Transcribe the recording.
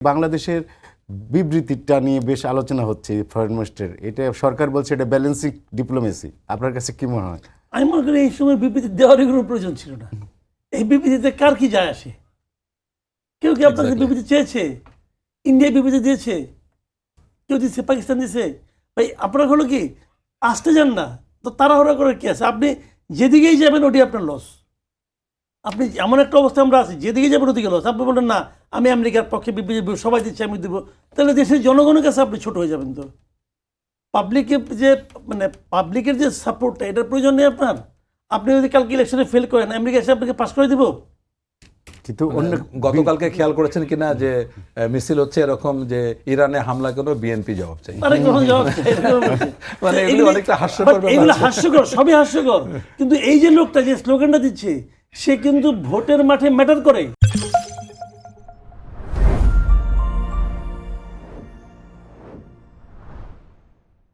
বাংলাদেশের বিবৃতিটা নিয়ে বেশ আলোচনা হচ্ছে ফরেন মিনিস্টার, এটা সরকার বলছে এটা ব্যালেন্সিং ডিপ্লোমেসি, আপনার কাছে কি মনে হয়? আমি মনে করি এই সময় বিবৃতি দেওয়ারই কোনো প্রয়োজন ছিল না। এই বিবৃতিতে কার কি যায় আসে? কেউ কি আপনাদের বিবৃতি চেয়েছে? ইন্ডিয়া বিবৃতি দিয়েছে, কেউ দিচ্ছে, পাকিস্তান দিয়েছে। ভাই আপনারা হলো কি আসতে যান না তো, তাড়াহুড়া করে কি আছে? আপনি যেদিকেই যাবেন ওটি আপনার লস। আপনি এমন একটা অবস্থায় আমরা আছি, যেদিকে যাবেন ওদিকে লস। আপনি বলেন না আমি আমেরিকার পক্ষে বিবৃতি সবাই দিচ্ছে আমি দেবো, তাহলে দেশের জনগণের কাছে আপনি ছোট হয়ে যাবেন। তো পাবলিকের যে পাবলিকের যে সাপোর্টটা, এটার প্রয়োজন নেই আপনার। আপনি যদি কালকে ইলেকশনে ফেল করেন, আমেরিকা এসে আপনাকে পাস করে দিব। কিন্তু অন্য গতকালকে খেয়াল করেছেন কিনা যে মিছিল হচ্ছে এরকম যে ইরানে হামলা করে বিএনপি জবাব চাই, মানে এগুলো অনেকটা হাস্যকর ব্যাপার। এগুলো হাস্যকর, সবই হাস্যকর। কিন্তু এই যে লোকটা যে স্লোগানটা দিচ্ছে, সে কিন্তু ভোটের মাঠে ম্যাটার করে।